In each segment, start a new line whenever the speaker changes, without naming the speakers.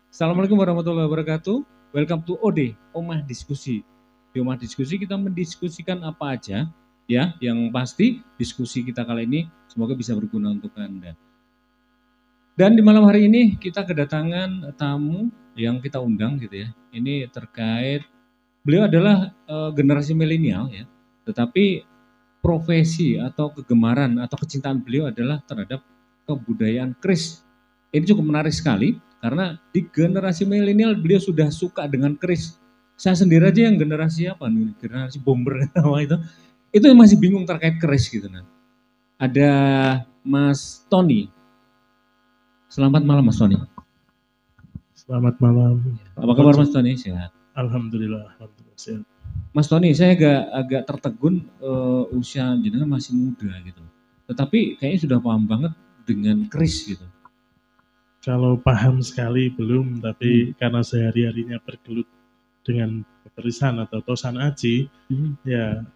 Assalamualaikum warahmatullahi wabarakatuh. Welcome to OD, Omah Diskusi. Di Omah Diskusi kita mendiskusikan apa aja, ya. Yang pasti diskusi kita kali ini semoga bisa berguna untuk Anda. Dan di malam hari ini kita kedatangan tamu yang kita undang gitu ya. Ini terkait beliau adalah generasi milenial ya. Tetapi profesi atau kegemaran atau kecintaan beliau adalah terhadap kebudayaan keris. Ini cukup menarik sekali karena di generasi milenial beliau sudah suka dengan keris. Saya sendiri aja yang generasi apa nih, generasi bomber apa itu yang masih bingung terkait keris gitu nah. Ada Mas Tony. Selamat malam Mas Tony.
Selamat malam.
Apa kabar Mas Tony? Sehat.
Alhamdulillah, sehat.
Mas Tony, saya agak tertegun usia jenengan masih muda gitu. Tetapi kayaknya sudah paham banget dengan keris gitu.
Kalau paham sekali belum, tapi karena sehari-harinya bergelut dengan kekerisan atau tosan aji, ya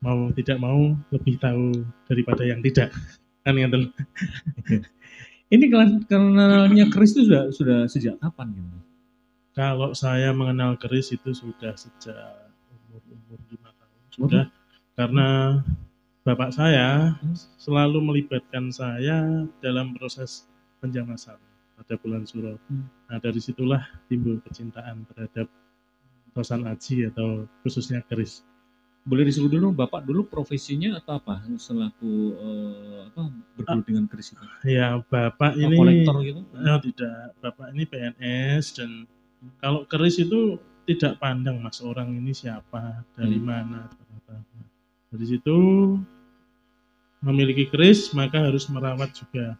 mau tidak mau lebih tahu daripada yang tidak. Kan yang
Ini kenalnya keris itu sudah sejak kapan gitu?
Kalau saya mengenal keris itu sudah sejak umur 5 tahun sudah, karena bapak saya selalu melibatkan saya dalam proses penjamasan pada bulan Suro. Nah dari situlah timbul kecintaan terhadap tosan aji atau khususnya keris.
Boleh disuruh dulu Bapak dulu profesinya atau apa selaku bergelut dengan keris itu?
Ya Bapak ini
kolektor gitu?
Tidak, Bapak ini PNS dan kalau keris itu tidak pandang Mas orang ini siapa, dari mana. Dari situ memiliki keris maka harus merawat juga.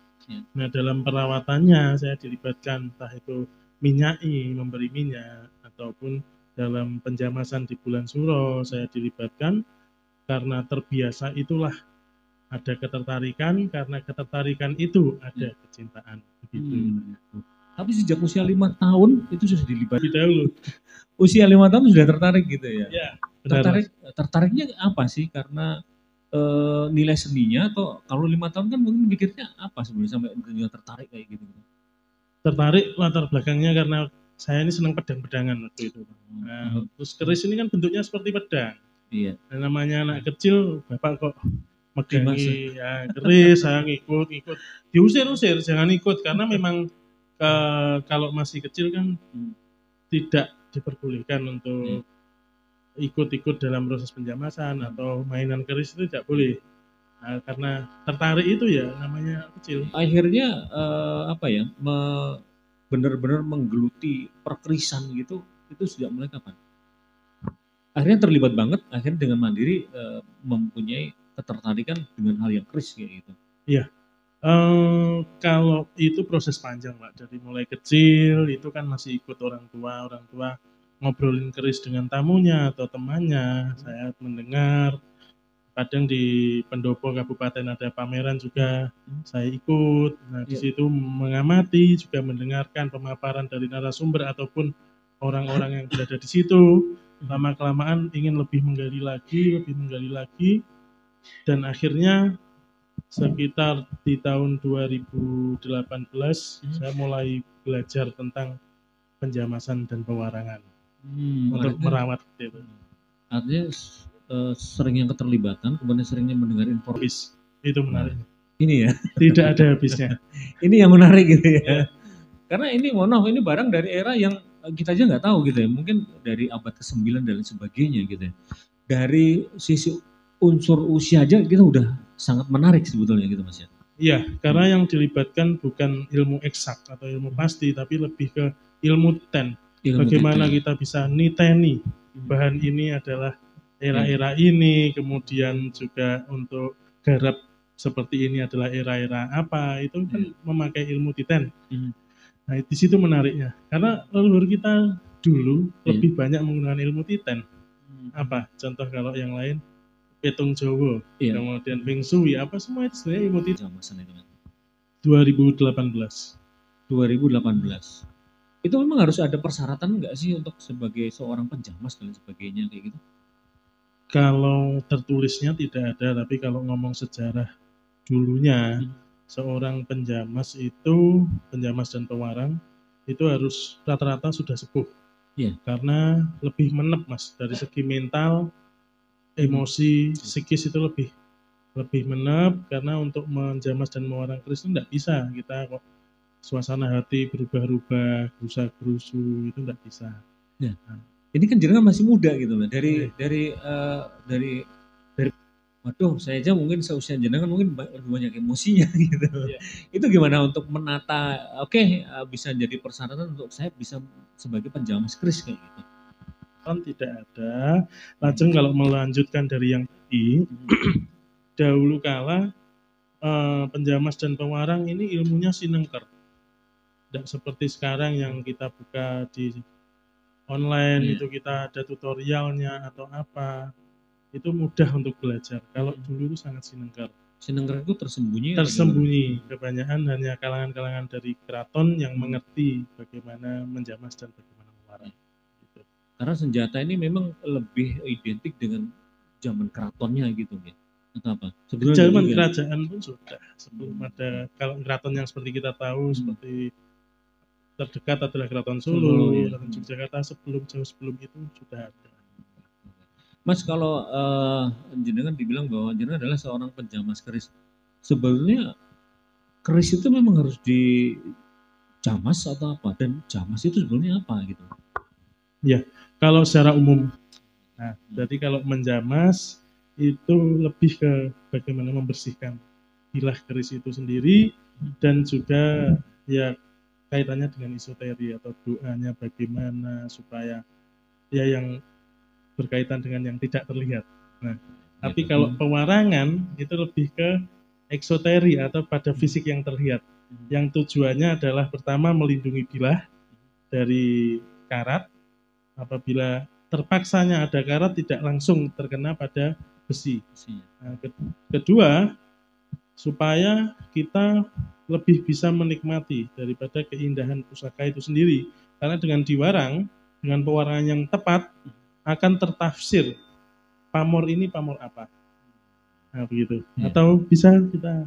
Nah dalam perawatannya saya dilibatkan entah itu minyai, memberi minyak ataupun dalam penjamasan di bulan Suro saya dilibatkan karena terbiasa itulah ada ketertarikan, karena ketertarikan itu ada kecintaan begitu.
Tapi sejak usia 5 tahun itu sudah dilibatkan dahulu. Usia 5 tahun sudah tertarik gitu ya?
Ya,
tertariknya apa sih? Karena nilai seninya atau kalau 5 tahun kan mungkin mikirnya apa sebenarnya sampai tertarik kayak gitu?
Tertarik latar belakangnya karena saya ini senang pedang-pedangan waktu itu. Nah, terus keris ini kan bentuknya seperti pedang.
Iya.
Nah, namanya anak kecil, bapak kok megangi ya, keris, saya ngikut, diusir-usir, jangan ikut karena memang kalau masih kecil kan tidak diperbolehkan untuk ikut-ikut dalam proses penjamasan atau mainan keris itu tidak boleh. Nah, karena tertarik itu ya namanya kecil.
Akhirnya benar-benar menggeluti perkerisan gitu, itu sejak mulai kapan? Akhirnya terlibat banget, akhirnya dengan mandiri mempunyai ketertarikan dengan hal yang keris kayak gitu.
Iya. Kalau itu proses panjang Pak, dari mulai kecil itu kan masih ikut orang tua ngobrolin keris dengan tamunya atau temannya, saya mendengar. Kadang di pendopo kabupaten ada pameran juga, saya ikut. Nah di situ mengamati, juga mendengarkan pemaparan dari narasumber ataupun orang-orang yang berada di situ. Lama-kelamaan ingin lebih menggali lagi, dan akhirnya sekitar di tahun 2018 saya mulai belajar tentang penjamasan dan pewarangan untuk merawat itu.
Artinya sering yang keterlibatan, kemudian seringnya mendengar informasi.
Itu menarik.
Ini ya.
Tidak ada habisnya.
Ini yang menarik gitu ya. Karena ini ini barang dari era yang kita aja nggak tahu gitu ya. Mungkin dari abad ke-9 dan sebagainya gitu ya. Dari sisi unsur usia aja kita udah sangat menarik sebetulnya gitu Mas ya.
Iya, karena yang dilibatkan bukan ilmu eksak atau ilmu pasti, tapi lebih ke ilmu ten. Bagaimana kita bisa niteni bahan ini adalah era-era ini, kemudian juga untuk garap seperti ini adalah era-era apa, itu kan memakai ilmu titen. Nah di situ menariknya, karena leluhur kita dulu lebih banyak menggunakan ilmu titen. Apa contoh kalau yang lain? Petung Jowo, kemudian Feng Shui, apa semua itu sebenarnya ilmu titen. 2018.
Itu memang harus ada persyaratan nggak sih untuk sebagai seorang penjamas dan sebagainya kayak gitu?
Kalau tertulisnya tidak ada, tapi kalau ngomong sejarah dulunya, seorang penjamas itu, penjamas dan pewarang itu harus rata-rata sudah sepuh.
Iya.
Karena lebih menep Mas, dari segi mental, emosi, psikis itu lebih menep, karena untuk menjamas dan mewarang keris itu enggak bisa kita kok suasana hati berubah-ubah, gerusa-gerusu, itu enggak bisa.
Ya. Ini kan jenengan masih muda gitu loh.
Iya.
Dari waduh, saya aja mungkin seusia jenengan mungkin lebih banyak emosinya gitu.
Iya.
Itu gimana untuk menata, bisa jadi persyaratan untuk saya bisa sebagai penjamas keris kayak gitu?
Kan tidak ada. Lajeng kalau melanjutkan dari yang tadi, dahulu kala penjamas dan pewarang ini ilmunya sinengker. Tidak seperti sekarang yang kita buka di online, itu kita ada tutorialnya atau apa. Itu mudah untuk belajar. Kalau dulu itu sangat sinengker.
Sinengker itu tersembunyi?
Tersembunyi. Kebanyakan hanya kalangan-kalangan dari keraton yang mengerti bagaimana menjamas dan bagaimana mewarang. Gitu.
Karena senjata ini memang lebih identik dengan zaman keratonnya gitu ya? Atau apa?
Zaman kerajaan pun sudah. Sebelum ada, kalau keraton yang seperti kita tahu, seperti terdekat adalah Keraton Solo, Keraton Yogyakarta, jauh sebelum itu sudah ada.
Mas, kalau jenengan dibilang bahwa jenengan adalah seorang penjamas keris, sebenarnya keris itu memang harus dijamas atau apa? Dan jamas itu sebenarnya apa gitu?
Ya, kalau secara umum. Nah, jadi kalau menjamas itu lebih ke bagaimana membersihkan bilah keris itu sendiri, dan juga ya kaitannya dengan esoteri atau doanya bagaimana supaya ya yang berkaitan dengan yang tidak terlihat. Nah, tapi kalau pewarangan itu lebih ke eksoteri atau pada fisik yang terlihat. Yang tujuannya adalah pertama melindungi bilah dari karat. Apabila terpaksanya ada karat tidak langsung terkena pada besi. Nah, kedua, supaya kita lebih bisa menikmati daripada keindahan pusaka itu sendiri. Karena dengan diwarang, dengan pewarangan yang tepat, akan tertafsir pamor ini pamor apa. Nah, begitu. Atau bisa kita,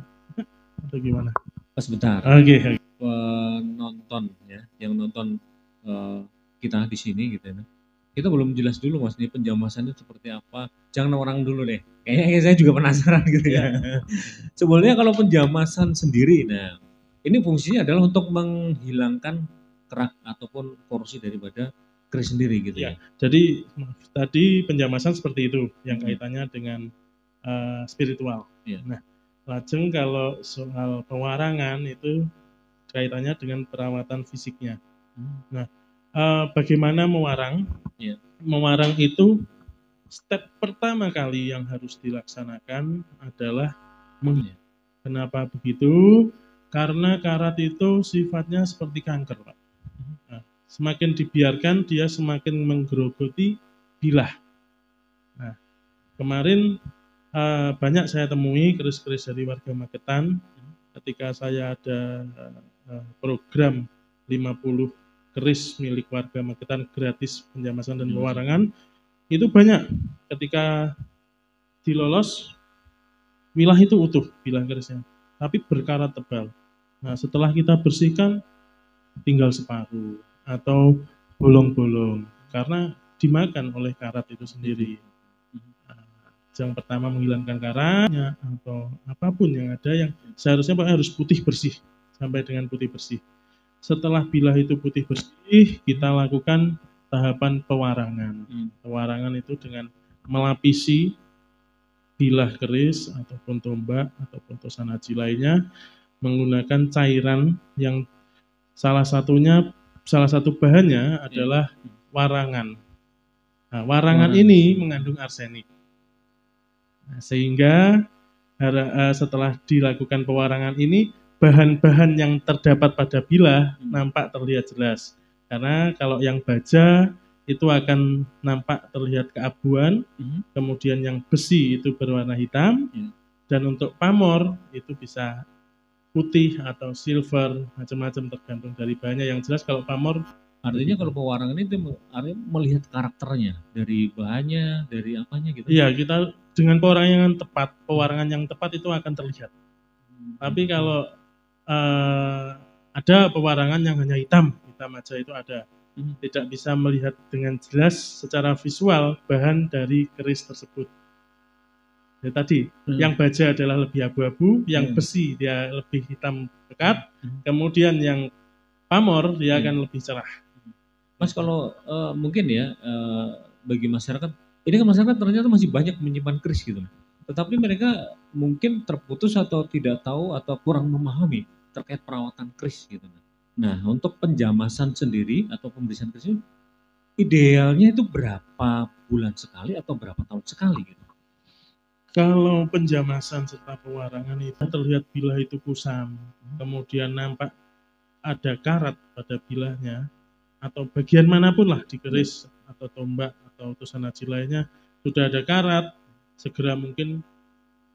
atau gimana?
Sebentar.
Oke.
Penonton ya, yang nonton kita di sini gitu ya. Kita belum jelas dulu Mas, ini penjamasannya seperti apa. Jangan orang dulu deh. Kayaknya saya juga penasaran gitu ya. Sebenarnya kalau penjamasan sendiri, nah ini fungsinya adalah untuk menghilangkan kerak ataupun korupsi daripada keris sendiri gitu ya.
Jadi tadi penjamasan seperti itu yang kaitannya dengan spiritual. Nah, lajeng kalau soal pewarangan itu kaitannya dengan perawatan fisiknya. Nah, bagaimana mewarang? Mewarang itu step pertama kali yang harus dilaksanakan adalah Kenapa begitu? Karena karat itu sifatnya seperti kanker, Pak. Nah, semakin dibiarkan dia semakin menggerogoti bilah. Nah, kemarin banyak saya temui keris-keris dari warga Magetan ketika saya ada program 50 keris milik warga Magetan gratis penjamasan dan pewarangan. Itu banyak ketika dilolos bilah itu utuh, bilah kerisnya, tapi berkarat tebal. Nah, setelah kita bersihkan tinggal separuh atau bolong-bolong karena dimakan oleh karat itu sendiri. Yang pertama menghilangkan karatnya atau apapun yang ada yang seharusnya Pak harus putih bersih sampai dengan putih bersih. Setelah bilah itu putih bersih, kita lakukan tahapan pewarangan. Pewarangan itu dengan melapisi bilah keris ataupun tombak ataupun tosanaji lainnya menggunakan cairan yang salah satu bahannya adalah warangan. Nah, warangan ini mengandung arsenik. Nah, sehingga setelah dilakukan pewarangan ini bahan-bahan yang terdapat pada bilah nampak terlihat jelas. Karena kalau yang baja itu akan nampak terlihat keabuan, kemudian yang besi itu berwarna hitam, dan untuk pamor itu bisa putih atau silver, macam-macam tergantung dari bahannya. Yang jelas kalau pamor,
artinya kalau pewarangan itu artinya melihat karakternya dari bahannya, dari apanya gitu.
Iya, kita dengan pewarangan yang tepat itu akan terlihat. Tapi kalau ada pewarangan yang hanya hitam, hitam aja itu ada. Tidak bisa melihat dengan jelas secara visual bahan dari keris tersebut. Ya tadi, yang baja adalah lebih abu-abu, yang besi dia lebih hitam pekat, kemudian yang pamor dia akan lebih cerah.
Mas kalau mungkin ya bagi masyarakat, ini kan masyarakat ternyata masih banyak menyimpan keris gitu. Tetapi mereka mungkin terputus atau tidak tahu atau kurang memahami terkait perawatan keris gitu. Nah untuk penjamasan sendiri atau pembersihan keris itu idealnya itu berapa bulan sekali atau berapa tahun sekali gitu?
Kalau penjamasan serta pewarangan itu terlihat bilah itu kusam, kemudian nampak ada karat pada bilahnya, atau bagian manapun lah di keris atau tombak atau tusan aji lainnya sudah ada karat, segera mungkin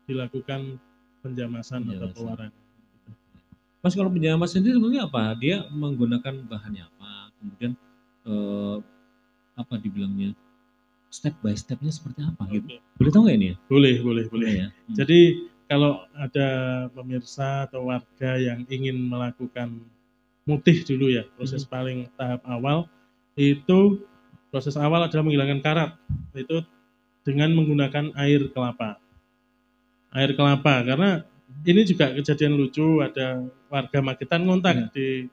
dilakukan penjamasan atau pewarangan.
Mas kalau penjamasan itu sebenarnya apa? Dia menggunakan bahannya apa? Kemudian apa dibilangnya step by stepnya seperti apa gitu? Boleh tahu nggak ini ya?
Boleh.
Ya.
Jadi kalau ada pemirsa atau warga yang ingin melakukan mutih dulu ya, proses paling tahap awal itu proses awal adalah menghilangkan karat, itu dengan menggunakan air kelapa. Air kelapa, karena ini juga kejadian lucu, ada warga Magetan ngontak di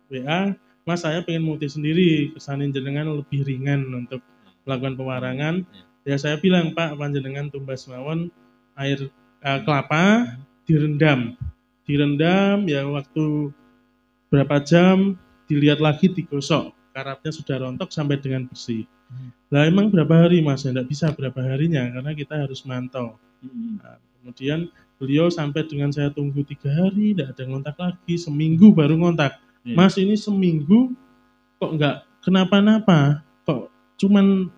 WA, Mas saya pengen mutih sendiri, kesanin jenengan lebih ringan untuk melakukan pewarangan. Ya saya bilang, Pak, panjenengan tumbas mawon air kelapa direndam ya waktu berapa jam, dilihat lagi digosok, karatnya sudah rontok sampai dengan bersih. Lah emang berapa hari Mas? Tidak bisa berapa harinya karena kita harus mantau. Nah, kemudian beliau sampai dengan saya tunggu 3 hari, tidak ada ngontak lagi, seminggu baru ngontak. Mas ini seminggu kok nggak kenapa-napa, kok cuman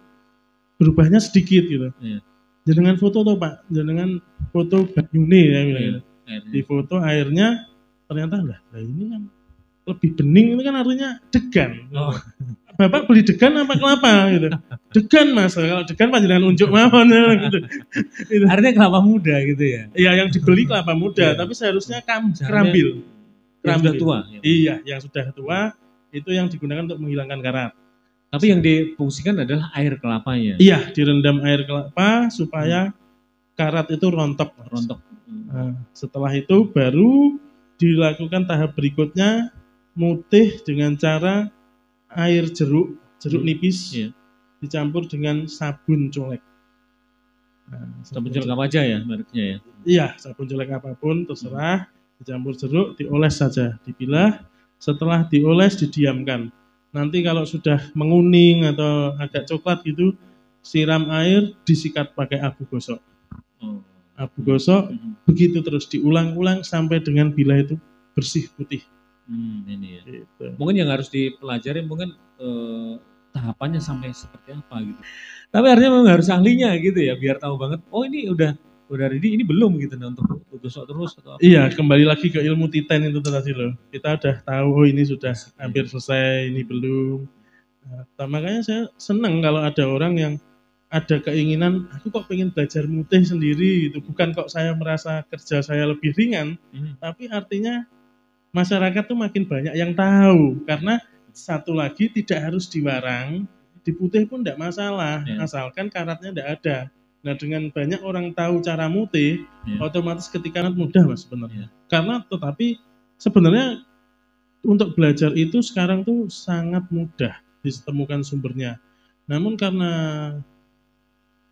berubahnya sedikit gitu. Jangan foto tuh Pak, jangan foto banyune ya, di foto airnya ternyata lah ini kan lebih bening, ini kan artinya degan. Bapak beli degan apa kelapa gitu? Degan Mas, kalau degan panjenengan unjuk mawon gitu.
Artinya kelapa muda gitu ya?
Iya, yang dibeli kelapa muda, tapi seharusnya kerambil.
Yang sudah tua?
Iya, yang sudah tua itu yang digunakan untuk menghilangkan karat.
Tapi yang difungsikan adalah air kelapanya?
Iya, direndam air kelapa supaya karat itu rontok. Nah, setelah itu baru dilakukan tahap berikutnya, mutih dengan cara air jeruk nipis dicampur dengan sabun colek.
Nah, sabun colek apa aja ya mereknya ya?
Iya, sabun colek apapun terserah, dicampur jeruk, dioles saja, dipilah. Setelah dioles didiamkan. Nanti kalau sudah menguning atau agak coklat gitu, siram air, disikat pakai abu gosok. Abu gosok, begitu terus diulang-ulang sampai dengan bilah itu bersih putih.
Ini ya. Gitu. Mungkin yang harus dipelajari mungkin tahapannya sampai seperti apa gitu. Tapi artinya memang harus ahlinya gitu ya, biar tahu banget. Oh ini udah ready, ini belum gitu nah, untuk gosok terus atau apa.
Iya, kembali lagi ke ilmu titen itu tadi loh. Kita udah tahu oh ini sudah hampir selesai, ini belum. Nah, makanya saya senang kalau ada orang yang ada keinginan, aku kok pengen belajar mutih sendiri gitu. Bukan kok saya merasa kerja saya lebih ringan, tapi artinya masyarakat tuh makin banyak yang tahu, karena satu lagi tidak harus diwarang, diputih pun tidak masalah, asalkan karatnya tidak ada. Nah dengan banyak orang tahu cara mutih, otomatis ketika mudah Mas sebenarnya. Karena tetapi sebenarnya untuk belajar itu sekarang tuh sangat mudah ditemukan sumbernya. Namun karena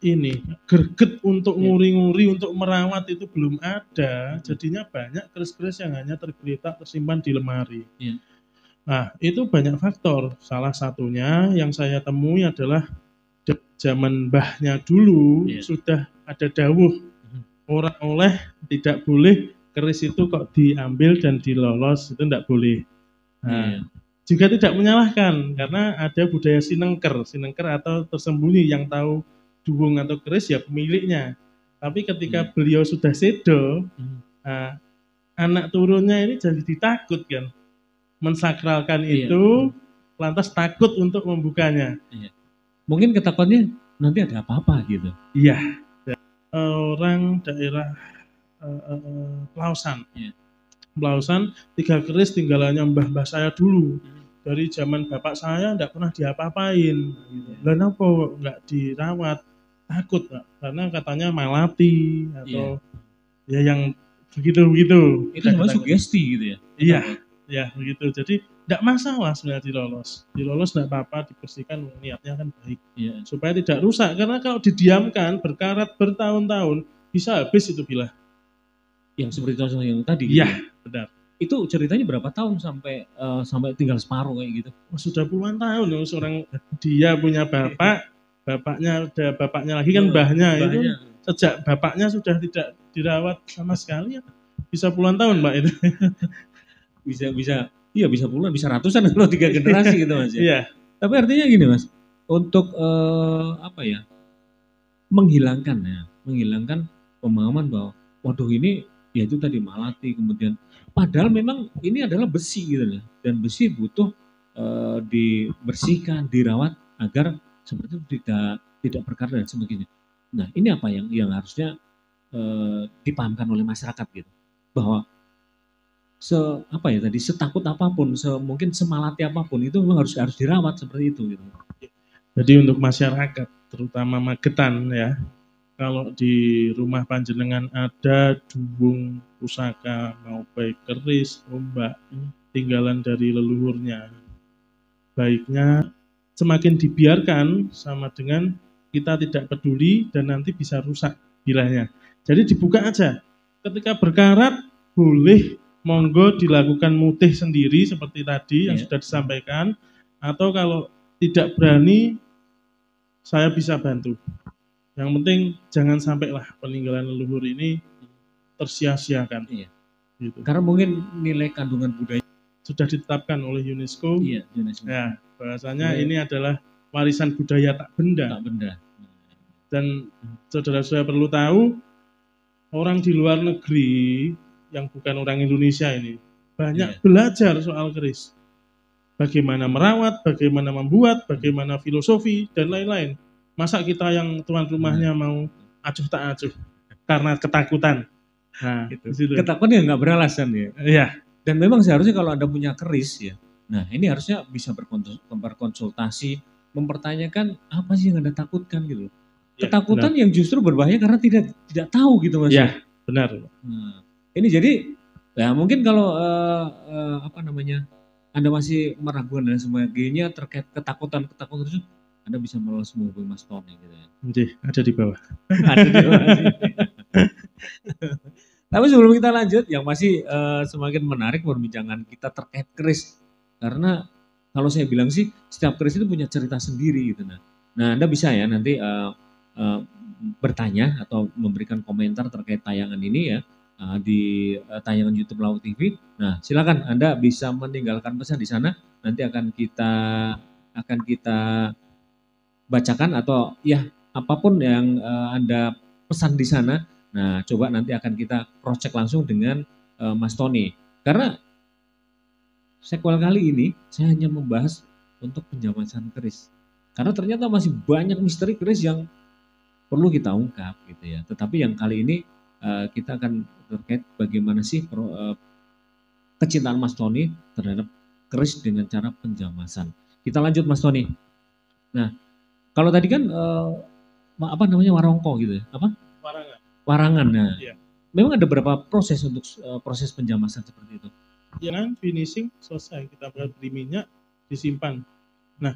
ini greget untuk nguri-nguri, untuk merawat itu belum ada, jadinya banyak keris-keris yang hanya tergeletak tersimpan di lemari. Nah itu banyak faktor, salah satunya yang saya temui adalah zaman mbahnya dulu sudah ada dawuh, orang oleh tidak boleh keris itu kok diambil dan dilolos, itu tidak boleh. Nah, juga tidak menyalahkan, karena ada budaya sinengker atau tersembunyi yang tahu duwung atau keris ya pemiliknya. Tapi ketika beliau sudah sedo, nah, anak turunnya ini jadi ditakut kan, mensakralkan itu, lantas takut untuk membukanya.
Mungkin ketakutannya nanti ada apa-apa gitu.
Iya, orang daerah Pelausan. Pelausan 3 keris tinggalannya mbah-mbah saya dulu. dari zaman bapak saya enggak pernah diapa-apain. Lah napa enggak dirawat? Takut, Pak. Karena katanya malati atau ya yang begitu-begitu.
Itu sebenarnya sugesti gitu ya?
Iya, ya begitu. Jadi enggak masalah sebenarnya dilolos. Dilolos enggak apa-apa, dibersihkan niatnya kan baik. Supaya tidak rusak. Karena kalau didiamkan berkarat bertahun-tahun bisa habis itu bilah.
Yang seperti contoh yang tadi
gitu. Iya, benar.
Itu ceritanya berapa tahun sampai tinggal separuh kayak gitu?
Sudah puluhan tahun loh, seorang dia punya bapak, bapaknya ada bapaknya lagi kan mbahnya itu sejak bapaknya sudah tidak dirawat sama sekali ya. Bisa puluhan tahun, Mbak itu.
bisa puluhan, bisa ratusan kalau 3 generasi gitu Mas ya.
Iya.
Tapi artinya gini Mas, untuk menghilangkan pemahaman bahwa waduh ini ya itu tadi malati, kemudian padahal memang ini adalah besi gitu ya, dan besi butuh dibersihkan, dirawat agar seperti itu tidak berkarat dan sebagainya. Nah ini apa yang harusnya dipahamkan oleh masyarakat gitu, bahwa setakut apapun, mungkin semalati apapun itu memang harus dirawat seperti itu gitu.
Jadi untuk masyarakat terutama Magetan ya, kalau di rumah panjenengan ada dubung pusaka mau baik keris, ombak, tinggalan dari leluhurnya, baiknya semakin dibiarkan sama dengan kita tidak peduli dan nanti bisa rusak bilahnya. Jadi dibuka aja. Ketika berkarat boleh monggo dilakukan mutih sendiri seperti tadi yang sudah disampaikan, atau kalau tidak berani saya bisa bantu. Yang penting jangan sampailah peninggalan leluhur ini tersia-siakan.
Iya. Gitu. Karena mungkin nilai kandungan budaya
sudah ditetapkan oleh UNESCO.
Iya, UNESCO.
Ya, bahasanya ini adalah warisan budaya tak benda.
Tak benda.
Dan saudara-saudara perlu tahu, orang di luar negeri yang bukan orang Indonesia ini banyak belajar soal keris. Bagaimana merawat, bagaimana membuat, bagaimana filosofi, dan lain-lain. Masa kita yang tuan rumahnya mau acuh tak acuh karena ketakutan. Nah,
ketakutan yang nggak beralasan ya.
Iya.
Dan memang seharusnya kalau Anda punya keris ya, nah ini harusnya bisa berkonsultasi, mempertanyakan apa sih yang Anda takutkan gitu. Ketakutan yang justru berbahaya karena tidak tahu gitu Mas.
Iya, benar.
Nah, ini jadi ya mungkin kalau Anda masih meragukan dan sebagainya terkait ketakutan itu, Anda bisa langsung menghubungi Mas Tony gitu ya.
Ada di bawah.
Ada di bawah. Tapi sebelum kita lanjut, yang masih semakin menarik perbincangan kita terkait keris, karena kalau saya bilang sih setiap keris itu punya cerita sendiri gitu. Nah Anda bisa ya nanti bertanya atau memberikan komentar terkait tayangan ini ya di tayangan YouTube Laut TV. Nah silakan Anda bisa meninggalkan pesan di sana, nanti akan kita bacakan atau ya apapun yang Anda pesan di sana. Nah, coba nanti akan kita cross check langsung dengan Mas Tony. Karena sequel kali ini saya hanya membahas untuk penjamasan keris. Karena ternyata masih banyak misteri keris yang perlu kita ungkap gitu ya. Tetapi yang kali ini kita akan terkait bagaimana sih kecintaan Mas Tony terhadap keris dengan cara penjamasan. Kita lanjut Mas Tony. Nah, kalau tadi kan warongko gitu ya? Apa? Warangan. Nah, memang ada berapa proses untuk proses penjamasan seperti itu?
Jangan finishing selesai, kita beri minyak, disimpan. Nah,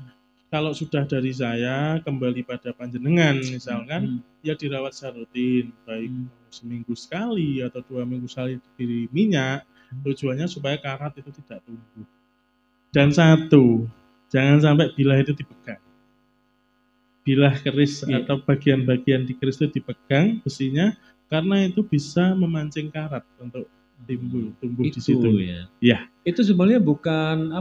kalau sudah dari saya kembali pada panjenengan misalkan, ya dirawat secara rutin, baik seminggu sekali atau 2 minggu sekali diberi minyak, tujuannya supaya karat itu tidak tumbuh. Dan satu, jangan sampai bilah itu dipegang. Bilah keris atau bagian-bagian di keris itu dipegang besinya, karena itu bisa memancing karat untuk tumbuh di situ.
Ya. Itu sebenarnya bukan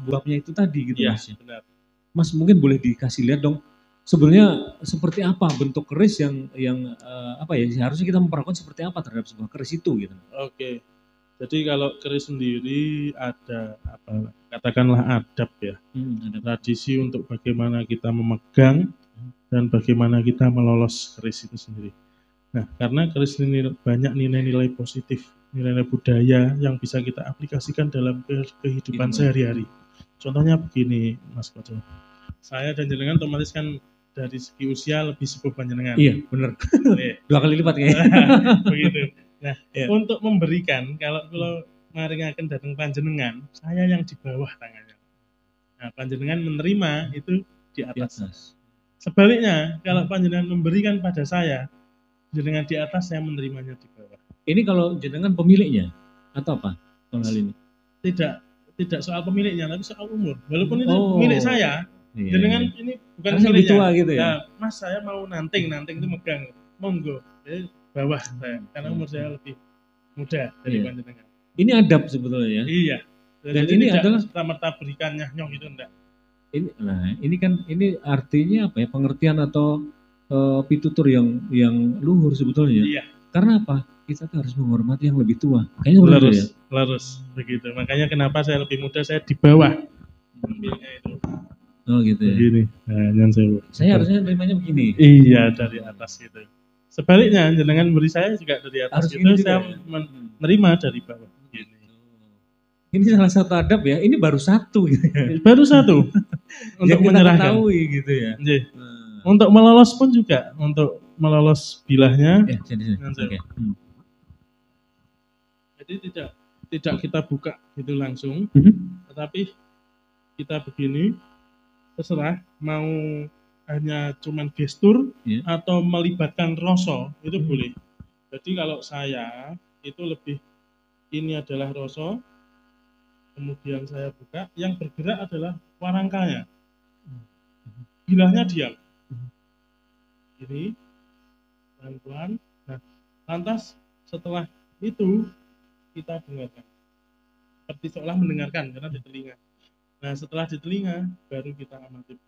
buahnya itu tadi gitu Mas.
Benar.
Mas mungkin boleh dikasih lihat dong, sebenarnya seperti apa bentuk keris yang harusnya kita memperlakukan seperti apa terhadap sebuah keris itu gitu.
Oke. Jadi kalau keris sendiri ada katakanlah adab ya, tradisi untuk bagaimana kita memegang dan bagaimana kita melolos keris itu sendiri. Nah, karena keris ini banyak nilai-nilai positif, nilai-nilai budaya yang bisa kita aplikasikan dalam kehidupan sehari-hari. Contohnya begini, Mas Koco. Saya dan jenengan otomatis kan dari segi usia lebih sepuh panjenengan.
Iya, benar. 2 kali lipat kayaknya.
Begitu. Nah,
Iya.
untuk memberikan kalau maringaken datang panjenengan, saya yang di bawah tangannya. Nah, panjenengan menerima itu di atas. Sebaliknya, kalau panjenengan memberikan pada saya, jenengan di atas, saya menerimanya di bawah.
Ini kalau jenengan pemiliknya atau apa? Hal ini?
Tidak soal pemiliknya, tapi soal umur. Walaupun itu milik saya, jenengan ini bukan
miliknya. Lebih tua gitu ya?
Nah, Mas, saya mau nanting itu megang, monggo, bawah saya, karena umur saya lebih muda dari panjenengan.
Ini adab sebetulnya ya?
Iya.
Dan ini adalah
serta-merta berikan nyong itu enggak.
Ini artinya apa ya? Pengertian atau pitutur yang luhur sebetulnya.
Iya.
Karena apa? Kita tuh harus menghormati yang lebih tua. Kayaknya
Larus begitu. Makanya kenapa saya lebih muda, saya di bawah. Itu.
Oh gitu ya.
Begini. Nah,
saya harusnya nerimanya begini.
Iya, dari atas gitu. Sebaliknya, jenengan beri saya juga dari atas gitu, saya menerima dari bawah. Gini.
Ini salah satu adab ya. Ini baru satu gitu ya.
Baru satu. Untuk menyerahkan.
Gitu ya.
Untuk melolos pun juga, untuk melolos bilahnya. Jadi tidak kita buka gitu langsung, tetapi kita begini, terserah mau hanya cuman gestur atau melibatkan rasa itu boleh. Jadi kalau saya itu lebih ini adalah rasa, kemudian saya buka, yang bergerak adalah warangkanya, bilahnya diam. Ini pelan-pelan. Nah, lantas setelah itu kita dengarkan, seperti seolah mendengarkan karena di telinga. Nah, setelah di telinga baru kita amati.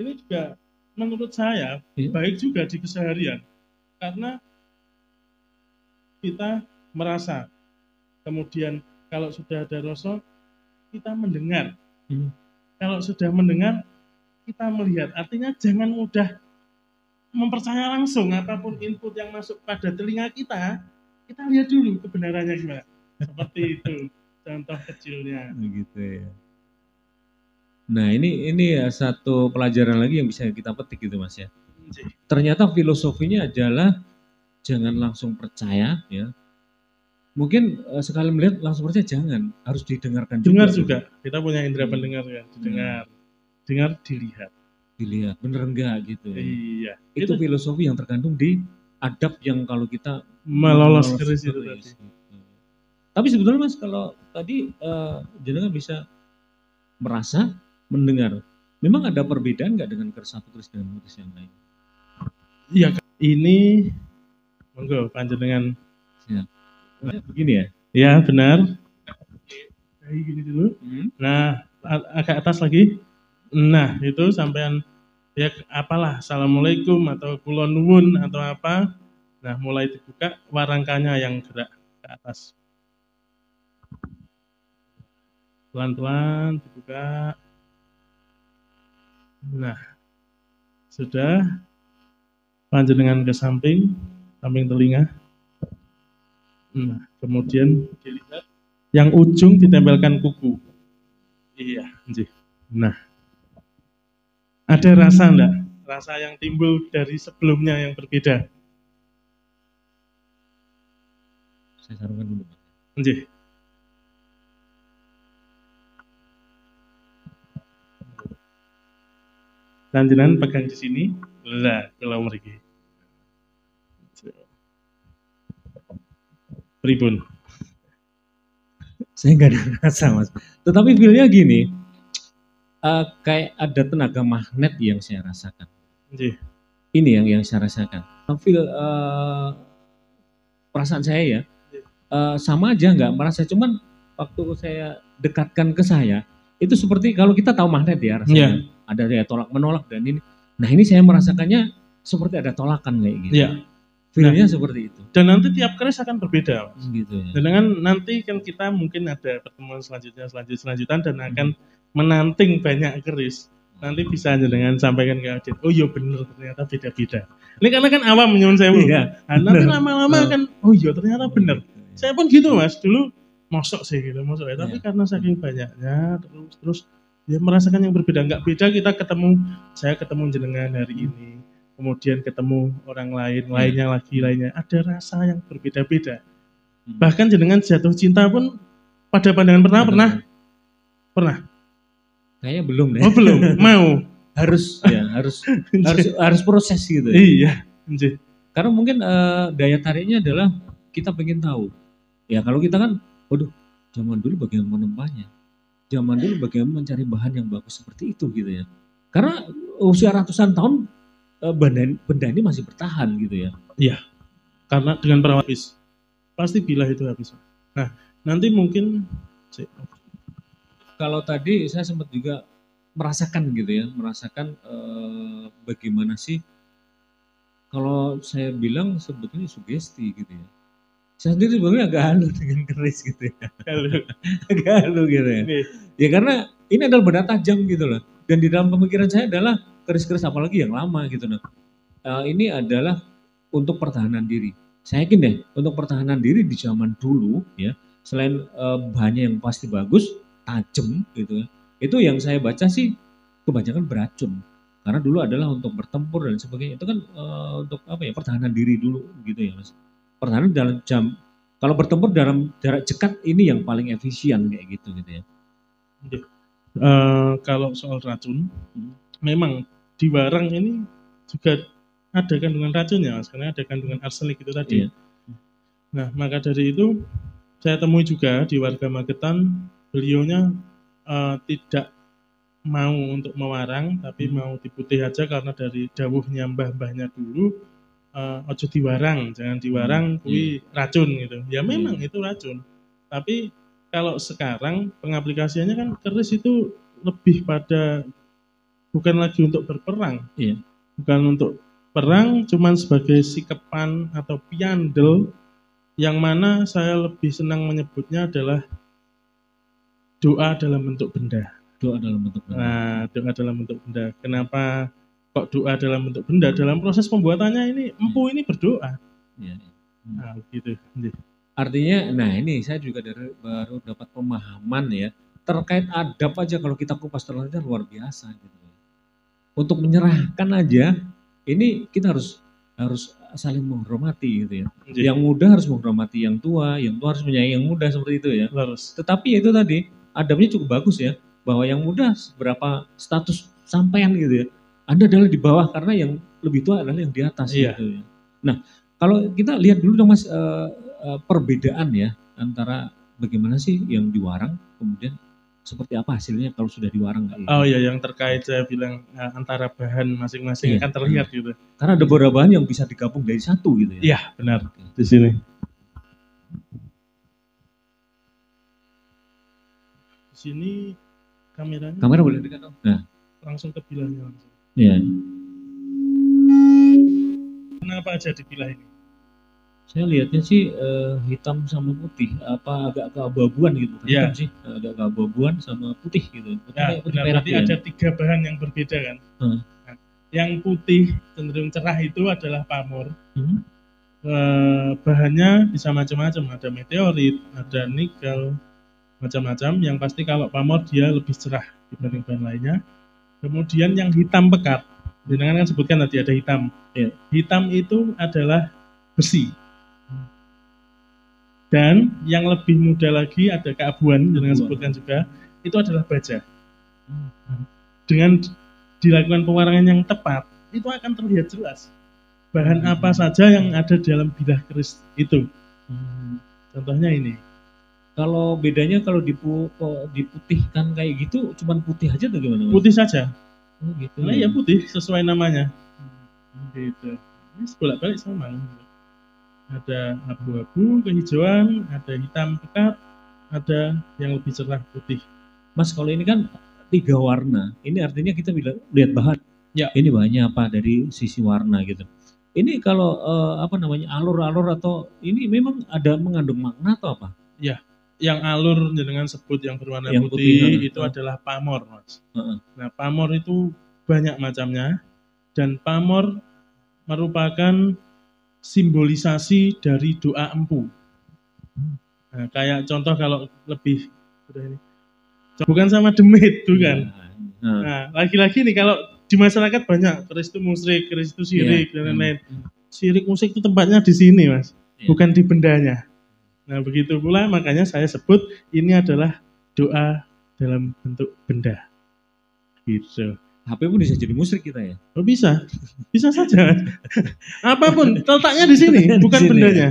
Ini juga menurut saya baik juga di keseharian, karena kita merasa, kemudian kalau sudah ada rasa kita mendengar, kalau sudah mendengar kita melihat. Artinya jangan mudah mempercaya langsung apapun input yang masuk pada telinga kita lihat dulu kebenarannya gimana. Seperti itu contoh kecilnya.
Begitu ya. Nah ini ya satu pelajaran lagi yang bisa kita petik gitu Mas ya. Ternyata filosofinya adalah jangan langsung percaya ya. Mungkin sekali melihat langsung percaya jangan, harus didengarkan juga.
Dengar juga. Kita punya indera pendengar ya, didengar. Dengar, dilihat.
Dilihat, bener enggak gitu ya.
Iya.
Itu filosofi yang terkandung di adab yang kalau kita
melolos keris itu tadi.
Tapi sebetulnya Mas kalau tadi jenengan bisa merasa mendengar, memang ada perbedaan nggak dengan keris satu keris dengan keris yang lain?
Iya, ini monggo panjenengan.
Ya. Begini ya?
Ya benar. Kayak gini dulu. Nah agak atas lagi. Nah itu sampean ya apalah, assalamualaikum atau kulon nuwun atau apa. Nah mulai dibuka warangkanya yang gerak ke atas. Pelan-pelan dibuka. Nah sudah, panjenengan ke samping telinga. Nah kemudian dilihat yang ujung ditempelkan kuku. Iya, nah ada rasa enggak? Rasa yang timbul dari sebelumnya yang berbeda?
Saya sarungkan dulu.
Panjenengan pegang di sini, lah kalau mriki. Pripun?
Saya nggak ada rasa Mas. Tetapi feel-nya gini, kayak ada tenaga magnet yang saya rasakan. Ini yang saya rasakan. Feel perasaan saya ya, sama aja nggak merasa, cuman waktu saya dekatkan ke saya, itu seperti kalau kita tahu magnet ya rasanya, ada ya tolak menolak dan ini. Nah ini saya merasakannya seperti ada tolakan kayak gitu. Feelnya seperti itu.
Dan nanti tiap keris akan berbeda.
Gitu ya.
Dan dengan nanti kan kita mungkin ada pertemuan selanjutnya dan akan menanting banyak keris. Nanti bisa dengan sampaikan ke Adit. Oh iya benar, ternyata beda-beda. Ini karena kan awam nyuwun sewu. Nah, nanti lama-lama kan oh iya ternyata benar. Saya pun gitu Mas, dulu mosok sih gitu, mosok ya. Tapi
Iya.
karena saking banyaknya terus ya merasakan yang berbeda. Nggak beda kita ketemu, saya ketemu jenengan hari ini, kemudian ketemu orang lain,
Iya.
lainnya lagi, lainnya. Ada rasa yang berbeda-beda.
Hmm.
Bahkan jenengan jatuh cinta pun pada pandangan pertama pernah.
Kayaknya belum deh.
Oh belum, mau.
harus proses gitu.
Iya. Anjir.
Karena mungkin daya tariknya adalah kita pengen tahu. Ya kalau kita kan, waduh, zaman dulu bagaimana menempahnya, zaman dulu bagaimana mencari bahan yang bagus seperti itu gitu ya. Karena usia ratusan tahun benda ini masih bertahan gitu ya.
Iya. Karena dengan perawat habis, pasti bilah itu habis. Nah, nanti mungkin
kalau tadi saya sempat juga merasakan gitu ya, bagaimana sih kalau saya bilang sebetulnya sugesti gitu ya. Saya sendiri sebenarnya agak halu dengan keris gitu ya. Agak halu gitu ya. Ya karena ini adalah benda tajam gitu loh. Dan di dalam pemikiran saya adalah keris-keris apalagi yang lama gitu loh. Ini adalah untuk pertahanan diri. Saya yakin deh untuk pertahanan diri di zaman dulu ya, selain bahannya yang pasti bagus, tajam gitu ya. Itu yang saya baca sih kebanyakan beracun. Karena dulu adalah untuk bertempur dan sebagainya. Itu kan untuk apa ya, pertahanan diri dulu gitu ya Mas. Pertahanan dalam kalau bertempur dalam jarak dekat ini yang paling efisien kayak gitu ya.
Kalau soal racun, memang di warang ini juga ada kandungan racunnya, Mas, karena ada kandungan arsenik itu tadi. Iya. Nah, maka dari itu saya temui juga di warga Magetan, beliaunya tidak mau untuk mewarang, tapi mau diputih aja karena dari dawuhnya mbah-mbahnya dulu, ojo diwarang, jangan diwarang, kui racun gitu. Ya memang itu racun. Tapi kalau sekarang pengaplikasiannya kan keris itu lebih pada bukan lagi untuk berperang, bukan untuk perang, cuman sebagai sikepan atau piandel, yang mana saya lebih senang menyebutnya adalah doa dalam bentuk benda.
Doa dalam bentuk benda.
Nah, doa dalam bentuk benda. Kenapa kok doa dalam bentuk benda? Dalam proses pembuatannya ini empu ini berdoa. Nah, gitu.
Artinya, nah ini saya juga baru dapat pemahaman ya terkait adab aja kalau kita kupas terlalu luar biasa gitu. Untuk menyerahkan aja, ini kita harus saling menghormati gitu ya. Yang muda harus menghormati yang tua harus menyayangi yang muda seperti itu ya.
Harus.
Tetapi itu tadi adabnya cukup bagus ya, bahwa yang muda seberapa status sampean gitu ya. Anda adalah di bawah karena yang lebih tua adalah yang di atas gitu ya. Nah, kalau kita lihat dulu dong Mas perbedaan ya antara bagaimana sih yang diwarang kemudian seperti apa hasilnya kalau sudah diwarang.
Oh iya, yang terkait saya bilang antara bahan masing-masing akan terlihat gitu.
Karena ada beberapa bahan yang bisa digabung dari satu gitu ya.
Iya, benar. Di sini. Di sini kameranya.
Kamera boleh dekat dong. Nah,
langsung ke bilahnya langsung.
Iya.
Kenapa aja dipilah ini?
Saya lihatnya sih hitam sama putih, apa agak keabu-abuan gitu. Hitam sih, agak keabu-abuan sama putih gitu.
Ya, benar, berarti ada 3 bahan yang berbeda kan. Nah, yang putih cenderung cerah itu adalah pamor. Bahannya bisa macam-macam, ada meteorit, ada nikel, macam-macam. Yang pasti kalau pamor dia lebih cerah dibanding bahan lainnya. Kemudian yang hitam pekat, jenengan kan sebutkan tadi ada hitam. Hitam itu adalah besi. Dan yang lebih muda lagi ada keabuan, jenengan sebutkan juga, itu adalah baja. Dengan dilakukan pewarangan yang tepat, itu akan terlihat jelas bahan apa saja yang ada dalam bilah keris itu. Contohnya ini.
Kalau bedanya kalau diputihkan kayak gitu, cuman putih aja atau gimana?
Putih saja.
Oh gitu.
Nah ya putih sesuai namanya. Gitu. Ini bolak-balik sama. Ada abu-abu, kehijauan, ada hitam pekat, ada yang lebih cerah putih.
Mas, kalau ini kan 3 warna, ini artinya kita lihat bahan. Ya. Ini bahannya apa dari sisi warna gitu. Ini kalau alur-alur atau ini memang ada mengandung makna atau apa?
Ya, yang alur dengan sebut yang berwarna putih itu adalah pamor, Mas. Nah, pamor itu banyak macamnya dan pamor merupakan simbolisasi dari doa empu. Nah, kayak contoh kalau lebih udah ini, bukan sama demit, bukan. Nah, lagi-lagi nih kalau di masyarakat banyak keris itu musyrik, keris itu syirik dan lain-lain. Syirik musik itu tempatnya di sini, Mas, bukan di bendanya. Nah, begitu pula makanya saya sebut ini adalah doa dalam bentuk benda. Gitu.
HP pun bisa jadi musyrik kita ya.
Oh, bisa saja. Apapun letaknya di sini, bukan
sini,
bendanya.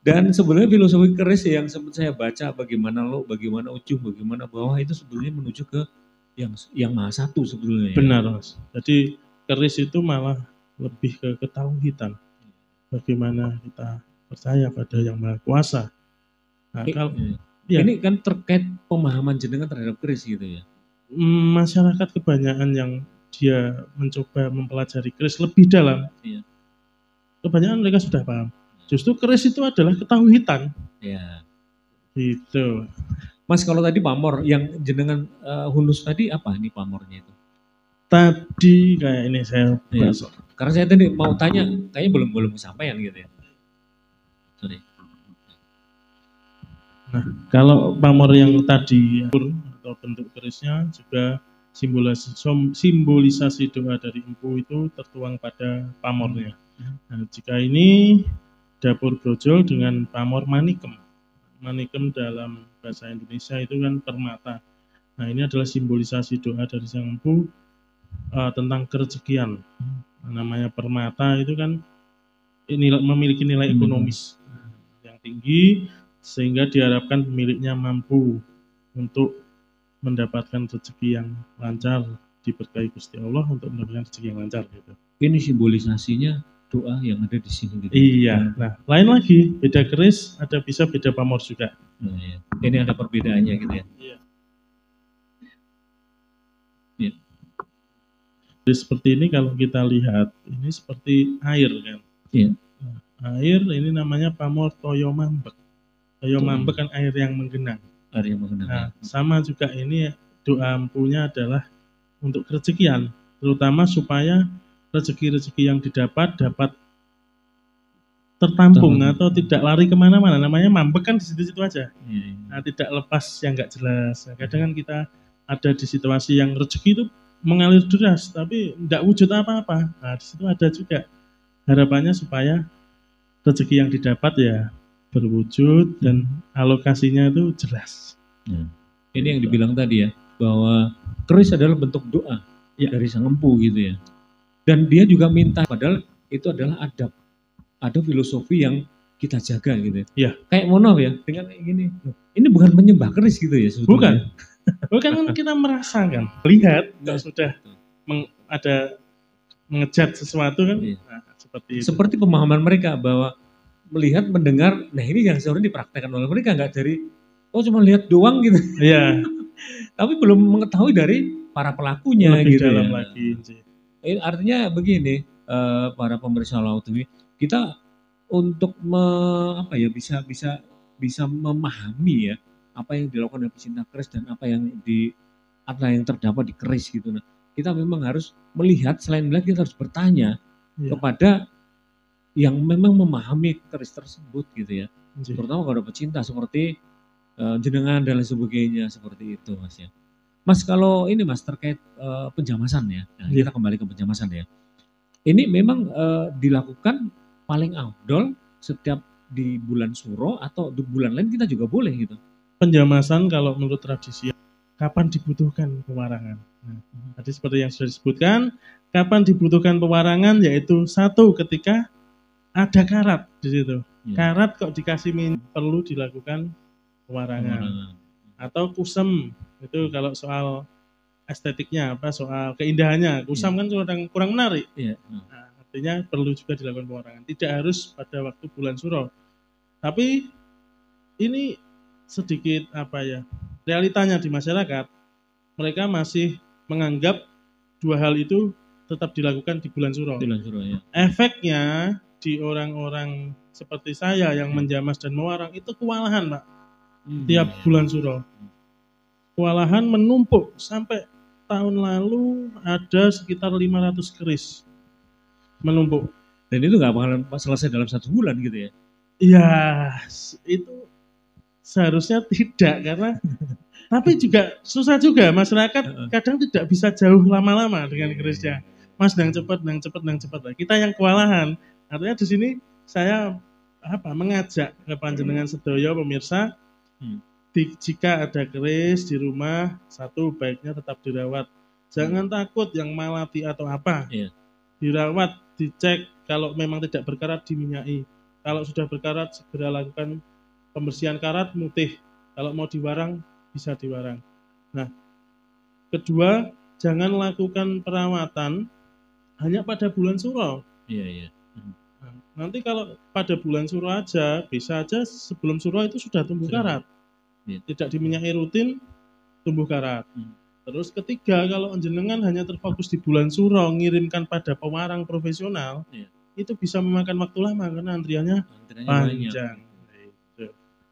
Dan sebenarnya filosofi keris yang sempat saya baca, bagaimana lo, bagaimana ujung, bagaimana bawah, itu sebenarnya menuju ke yang maha satu sebetulnya.
Benar, Mas. Jadi keris itu malah lebih ke ketauhidan. Bagaimana kita percaya pada yang maha kuasa. Nah, kalau
ini kan terkait pemahaman jenengan terhadap keris gitu ya.
Masyarakat kebanyakan yang dia mencoba mempelajari keris lebih dalam, kebanyakan mereka sudah paham. Justru keris itu adalah ketauhidan.
Ya.
Gitu.
Mas, kalau tadi pamor yang jenengan hunus tadi apa nih pamornya itu?
Tadi kayak ini saya bahas.
Karena saya tadi mau tanya, kayaknya belum kesampaian gitu ya. Sorry.
Nah, kalau pamor yang tadi atau bentuk kerisnya juga simbolisasi doa dari empu itu tertuang pada pamornya. Nah, jika ini dapur brojol dengan pamor manikem. Manikem dalam bahasa Indonesia itu kan permata. Nah, ini adalah simbolisasi doa dari sang empu tentang kerezekian. Namanya permata itu kan memiliki nilai ekonomis yang tinggi, sehingga diharapkan pemiliknya mampu untuk mendapatkan rezeki yang lancar, diberkahi Gusti Allah untuk mendapatkan rezeki yang lancar gitu.
Ini simbolisasinya doa yang ada di sini gitu.
Iya. Nah, lain lagi, beda keris bisa beda pamor juga.
Nah, ya. Ini ada perbedaannya gitu ya.
Iya. Ya. Jadi seperti ini kalau kita lihat, ini seperti air kan.
Iya.
Nah, air ini namanya pamor toyo mambek. Toyo mambek kan air yang menggenang.
Air yang menggenang.
Nah, sama juga ini doa empunya adalah untuk kerezekian, terutama supaya rezeki-rezeki yang didapat dapat tertampung atau tidak lari kemana-mana. Namanya mambek kan di situ-situ aja. Nah, tidak lepas yang nggak jelas. Nah, kadang kan kita ada di situasi yang rezeki itu mengalir deras, tapi tidak wujud apa-apa. Nah, di situ ada juga harapannya supaya rezeki yang didapat ya berwujud dan alokasinya itu jelas.
Ini yang dibilang tadi ya, bahwa keris adalah bentuk doa dari sang empu gitu ya. Dan dia juga minta, padahal itu adalah adab. Ada filosofi yang kita jaga gitu ya. Kayak Mono ya, dengan gini. Ini bukan menyembah keris gitu ya sebetulnya.
Bukan kan kita merasakan, lihat, sudah ada mengejat sesuatu kan. Nah, seperti itu.
Seperti pemahaman mereka bahwa melihat, mendengar, nah ini yang sebenarnya dipraktekkan oleh mereka, nggak dari, cuma lihat doang gitu.
Iya.
Tapi belum mengetahui dari para pelakunya
lebih
gitu
dalam
ya.
Lagi.
Artinya begini, para pemirsa Laut TV, kita untuk bisa memahami ya apa yang dilakukan oleh pecinta keris dan apa yang terdapat di keris gitu. Nah, kita memang harus melihat, selain melihat kita harus bertanya kepada yang memang memahami keris tersebut gitu ya. Terutama kalau pecinta seperti jenengan dan lain sebagainya, seperti itu Mas ya. Mas, kalau ini Mas terkait penjamasan ya. Nah, kita kembali ke penjamasan ya. Ini memang dilakukan paling afdol setiap di bulan Suro atau di bulan lain kita juga boleh gitu.
Penjamasan kalau menurut tradisi, kapan dibutuhkan pewarangan. Nah, tadi seperti yang sudah disebutkan, kapan dibutuhkan pewarangan, yaitu satu ketika ada karat di situ. Karat kok dikasih perlu dilakukan pewarangan. Atau kusem, itu kalau soal estetiknya, soal keindahannya, kusam kan kurang menarik. Nah, artinya perlu juga dilakukan pewarangan. Tidak harus pada waktu bulan Suro. Tapi ini sedikit realitanya di masyarakat, mereka masih menganggap dua hal itu tetap dilakukan di bulan Suro.
Ya.
Efeknya di orang-orang seperti saya yang menjamas dan mewarang itu kewalahan, Pak. Tiap bulan Suro. Kewalahan menumpuk sampai tahun lalu ada sekitar 500 keris menumpuk.
Dan itu nggak bakalan selesai dalam 1 bulan gitu ya?
Ya, itu seharusnya tidak karena tapi juga susah juga masyarakat
Heeh.
kadang tidak bisa jauh lama-lama dengan
Iya,
kerisnya.
iya.
Mas nang cepet, nang cepet, nang cepet. Lah, kita yang kewalahan. Artinya di sini saya mengajak ke panjenengan sedaya pemirsa
Hmm.
jika ada keris di rumah satu baiknya tetap dirawat. Jangan takut yang malati atau apa.
Iya.
Dirawat, dicek kalau memang tidak berkarat diminyai. Kalau sudah berkarat segera lakukan pembersihan karat mutih. Kalau mau diwarang bisa diwarang. Nah, kedua, jangan lakukan perawatan hanya pada bulan suro.
Iya, iya. Hmm.
Nah, nanti kalau pada bulan suro aja, bisa aja sebelum suro itu sudah tumbuh
Sudah.
karat.
Iya.
Tidak diminyai rutin, tumbuh karat.
Hmm.
Terus ketiga, kalau jenengan hanya terfokus di bulan suro, ngirimkan pada pewarang profesional,
Iya.
itu bisa memakan waktu lama karena antriannya
Antriannya banyak.
panjang. Gitu.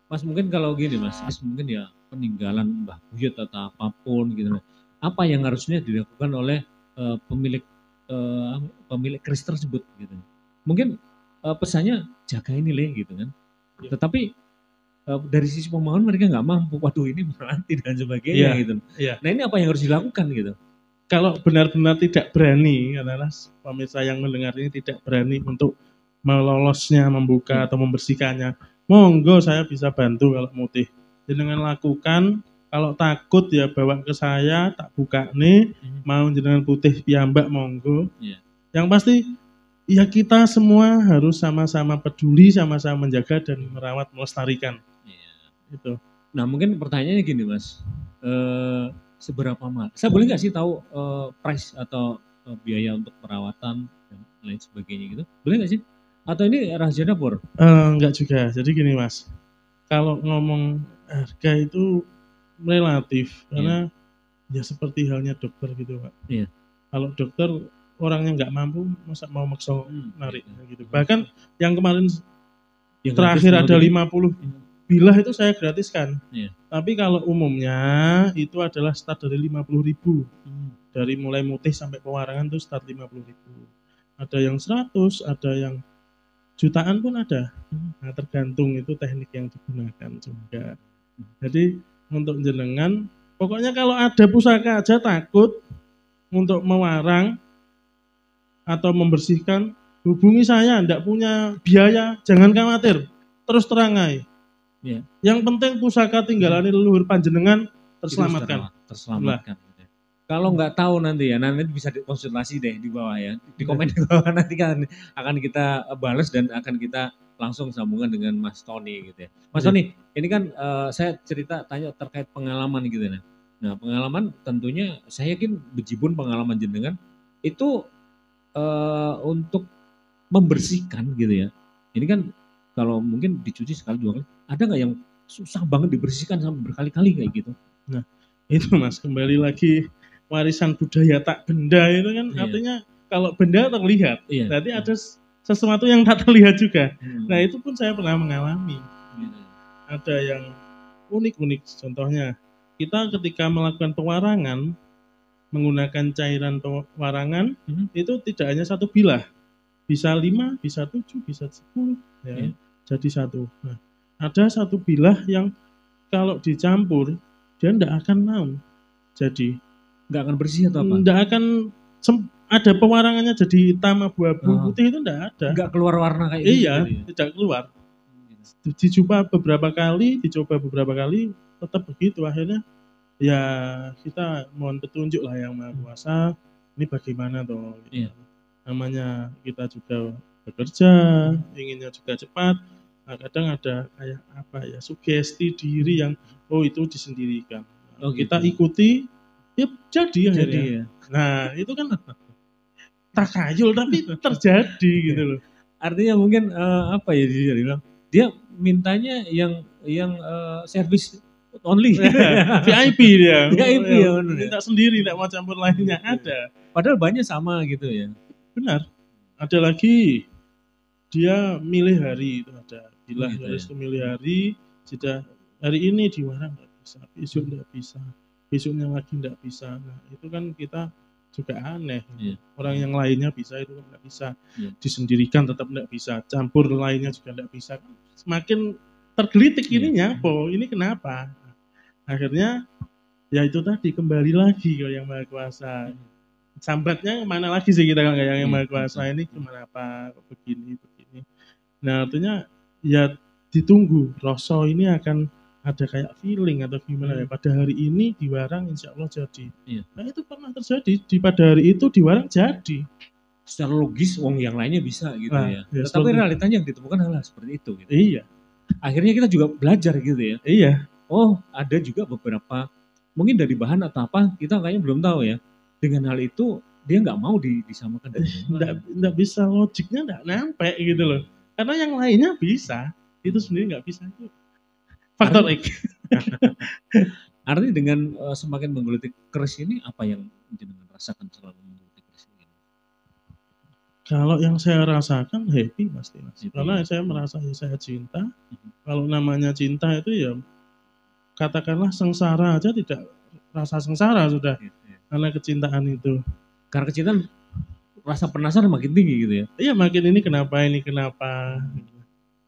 Mas mungkin kalau gini Mas, mungkin ya peninggalan Mbah Buyut atau apapun gitu. Apa yang harusnya dilakukan oleh pemilik pemilik keris tersebut gitu. Mungkin pesannya jaga ini Le gitu kan.
Iya.
Tetapi dari sisi pembangunan mereka nggak mampu. Waduh ini meranti dan sebagainya
Iya,
gitu.
iya.
Nah ini apa yang harus dilakukan gitu?
Kalau benar-benar tidak berani, adalah pemirsa yang mendengar ini tidak berani untuk melolosnya, membuka atau membersihkannya, monggo saya bisa bantu kalau mutih. Jenengan lakukan, kalau takut ya bawa ke saya, tak buka nih, mau jenengan putih piyambak monggo.
Iya.
Yang pasti ya kita semua harus sama-sama peduli, sama-sama menjaga dan merawat, melestarikan.
Iya.
Itu.
Nah mungkin pertanyaannya gini Mas, seberapa mahal? Saya boleh nggak sih tahu price atau biaya untuk perawatan dan lain sebagainya gitu? Boleh nggak sih? Atau ini rahasia dapur?
Enggak juga. Jadi gini Mas, kalau ngomong harga itu relatif karena ya seperti halnya dokter gitu Pak.
Iya.
Kalau dokter orangnya nggak mampu, masa mau maksa narik gitu.
Gitu.
Bahkan yang kemarin
Yang
terakhir
gratis
ada
berarti?
50 bilah itu saya gratiskan.
Iya.
Tapi kalau umumnya itu adalah start dari 50.000. Dari mulai mutih sampai pewarangan itu start 50.000. Ada yang 100, ada yang jutaan pun ada. Nah, tergantung itu teknik yang digunakan juga. Jadi untuk jenengan, pokoknya kalau ada pusaka aja takut untuk mewarang atau membersihkan, hubungi saya, enggak punya biaya, jangan khawatir, terus terangai.
Iya.
Yang penting pusaka tinggalan leluhur panjenengan terselamatkan.
Terselamatkan. Kalau nggak tahu nanti ya, nanti bisa konsultasi deh di bawah ya, di komen di bawah nanti kan akan kita balas dan akan kita langsung sambungan dengan Mas Tony gitu ya. Mas Tony, ini kan saya cerita tanya terkait pengalaman gitu ya. Nah pengalaman tentunya saya yakin bejibun pengalaman jenengan itu untuk membersihkan gitu ya. Ini kan kalau mungkin dicuci sekali dua kali, ada nggak yang susah banget dibersihkan sampai berkali-kali kayak gitu?
Nah itu Mas, kembali lagi warisan budaya tak benda itu kan artinya kalau benda terlihat, berarti ada sesuatu yang tak terlihat juga. Nah itu pun saya pernah mengalami. Ada yang unik-unik, contohnya kita ketika melakukan pewarangan menggunakan cairan pewarangan itu tidak hanya satu bilah, bisa 5, bisa 7, bisa 10 ya, jadi satu. Nah, ada satu bilah yang kalau dicampur dia tidak akan naung, jadi
nggak akan bersih atau apa?
Nggak akan ada pewarangannya jadi hitam abu-abu putih itu nggak ada.
Nggak keluar warna kayak
gitu. Iya,
gitu ya?
tidak keluar. Dicoba beberapa kali, tetap begitu. Akhirnya ya kita mohon petunjuk lah yang Maha Kuasa. Ini bagaimana toh? Gitu. Namanya kita juga bekerja, inginnya juga cepat. Nah, kadang ada kayak apa ya, sugesti diri yang oh itu disendirikan. Nah, kita ikuti, ya jadi akhirnya.
Ya.
Nah itu kan takayul tapi terjadi gitu loh.
Artinya mungkin apa ya dia bilang, dia mintanya yang service only.
VIP dia.
VIP ya benar.
Minta sendiri, tidak mau campur lainnya. Ada.
Padahal banyak sama gitu ya.
Benar. Ada lagi dia milih hari itu ada. Bila harus milih hari, sudah hari ini diwarang nggak bisa, besok nggak bisa, besoknya lagi nggak bisa. Nah itu kan kita juga aneh.
Iya.
Orang yang lainnya bisa, itu kan nggak bisa.
Iya.
Disendirikan tetap nggak bisa, campur lainnya juga nggak bisa. Semakin tergelitik
Iya.
ininya, ini kenapa? Akhirnya ya itu tadi, kembali lagi ke Yang Maha Kuasa. Sambatnya mana lagi sih kita kayak Yang Maha Kuasa ini kenapa begini. Nah artinya ya ditunggu, rasa ini akan ada kayak feeling atau gimana ya, pada hari ini diwarang insya Allah jadi.
Iya.
Nah itu pernah terjadi, pada hari itu diwarang jadi.
Secara logis wong yang lainnya bisa gitu
Nah,
ya.
ya
Tetapi
seperti
realitanya yang ditemukan hal seperti itu gitu.
iya.
Akhirnya kita juga belajar gitu ya.
Iya.
Oh, ada juga beberapa mungkin dari bahan atau apa kita kayaknya belum tahu ya. Dengan hal itu dia nggak mau disamakan dengan yang lain.
Nggak bisa, logiknya nggak nyampe gitu loh. Karena yang lainnya bisa, itu sendiri nggak bisa. Itu faktor X.
Artinya dengan semakin menggeluti keris ini, apa yang jenengan rasakan selalu menggeluti keris ini?
Kalau yang saya rasakan happy pasti Mas. Karena saya merasa saya cinta. Kalau namanya cinta itu ya katakanlah sengsara aja tidak rasa sengsara sudah. Karena kecintaan itu.
Karena kecintaan rasa penasaran makin tinggi gitu ya.
Iya, makin ini kenapa.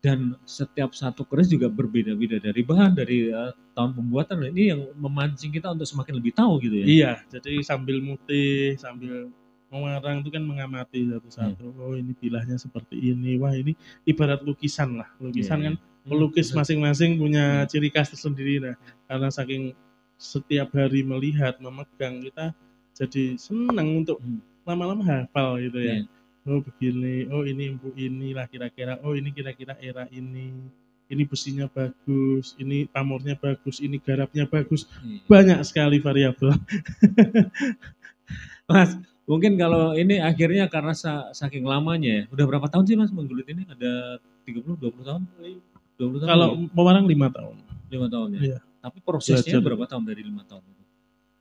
Dan setiap satu keris juga berbeda-beda dari bahan, dari tahun pembuatan. Ini yang memancing kita untuk semakin lebih tahu gitu ya.
Iya, jadi sambil mutih, sambil mewarang itu kan mengamati satu-satu. Oh ini bilahnya seperti ini, wah ini ibarat lukisan lah. Lukisan kan pelukis masing-masing punya ciri khas tersendiri. Nah, karena saking setiap hari melihat, memegang, kita jadi senang untuk lama-lama hafal gitu ya. Oh begini, oh ini empuk inilah kira-kira, oh ini kira-kira era ini besinya bagus, ini pamornya bagus, ini garapnya bagus. Banyak sekali variabel.
Mas, mungkin kalau ini akhirnya karena saking lamanya ya. Udah berapa tahun sih Mas menggelut ini? Ada 30, 20 tahun? 20 tahun.
Kalau mewarang 5 tahun.
5 tahun ya.
Iya.
Tapi prosesnya berapa tahun dari 5 tahun itu?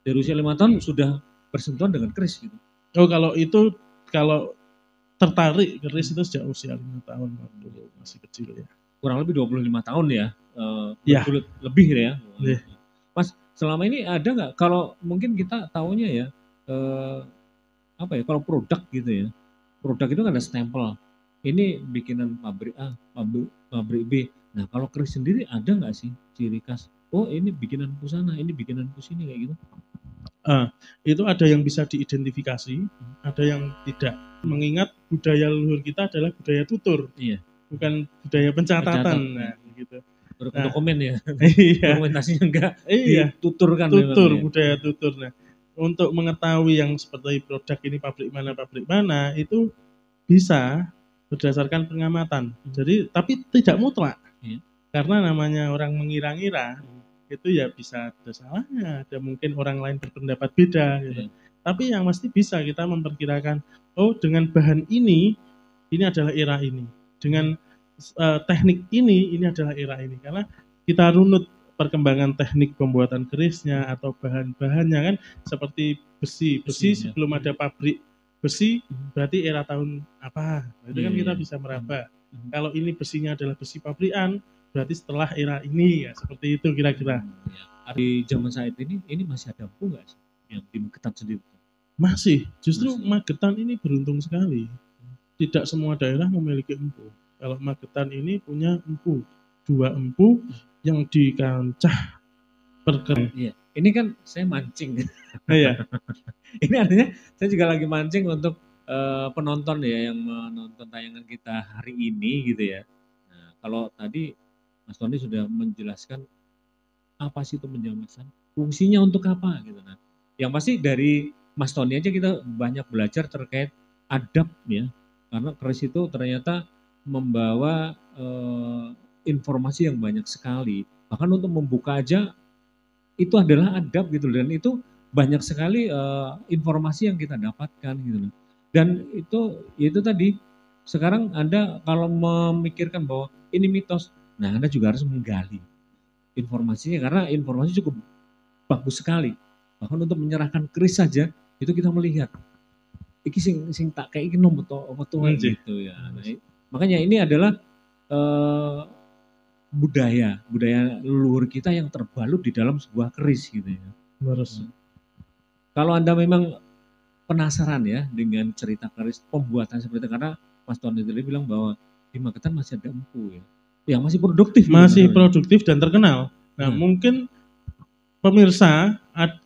Dari usia 5 tahun sudah bersentuhan dengan keris gitu.
Oh kalau itu, kalau tertarik keris itu sejak usia 5 tahun waktu masih kecil ya.
Kurang lebih 25 tahun ya.
Ya.
Lebih ya.
Ya.
Mas, selama ini ada nggak, kalau mungkin kita tahunya ya, apa ya, kalau produk gitu ya, produk itu kan ada stempel, ini bikinan pabrik A, pabrik B. Nah kalau keris sendiri ada nggak sih ciri khas, oh ini bikinan sana, ini bikinan sini kayak gitu?
Itu ada yang bisa diidentifikasi, ada yang tidak. Mengingat budaya leluhur kita adalah budaya tutur, bukan budaya pencatatan. Nah, gitu.
Dokumen ya,
iya.
dokumentasinya enggak
dituturkan. Tutur, budaya tutur. Nah, untuk mengetahui yang seperti produk ini pabrik mana, itu bisa berdasarkan pengamatan. Jadi, tapi tidak mutlak. Karena namanya orang mengira-ngira, itu ya bisa ada salahnya, ada mungkin orang lain berpendapat beda gitu. Tapi yang mesti bisa kita memperkirakan, oh dengan bahan ini adalah era ini. Dengan teknik ini adalah era ini. Karena kita runut perkembangan teknik pembuatan kerisnya atau bahan-bahannya kan, seperti besi sebelum ada pabrik besi berarti era tahun apa, itu kan kita bisa meraba. Kalau ini besinya adalah besi pabrikan berarti setelah era ini, ya seperti itu kira-kira.
Di zaman saat ini masih ada empu nggak sih yang di Magetan sendiri?
Masih, justru Magetan ini beruntung sekali. Tidak semua daerah memiliki empu. Kalau Magetan ini punya empu, 2 empu yang di kancah perkembangan.
Iya. Ini kan saya mancing.
Iya.
Ini artinya saya juga lagi mancing untuk penonton ya yang menonton tayangan kita hari ini gitu ya. Nah, kalau tadi Mas Tony sudah menjelaskan apa sih itu penjamasan, fungsinya untuk apa gitu. Nah, yang pasti dari Mas Tony aja kita banyak belajar terkait adab ya. Karena keris itu ternyata membawa informasi yang banyak sekali. Bahkan untuk membuka aja itu adalah adab gitu, dan itu banyak sekali informasi yang kita dapatkan gitu. Dan itu tadi, sekarang Anda kalau memikirkan bahwa ini mitos, nah Anda juga harus menggali informasinya karena informasi cukup bagus sekali. Bahkan untuk menyerahkan keris saja itu kita melihat iki sing tak kayak iki nomor gitu ya. Nah, makanya ini adalah budaya leluhur kita yang terbalut di dalam sebuah keris gitu ya.
Terus.
Kalau Anda memang penasaran ya dengan cerita keris pembuatan seperti itu, karena Mas Tony tadi bilang bahwa di Magetan masih ada empu ya, yang masih produktif.
Masih
gitu.
produktif dan terkenal. Nah, mungkin pemirsa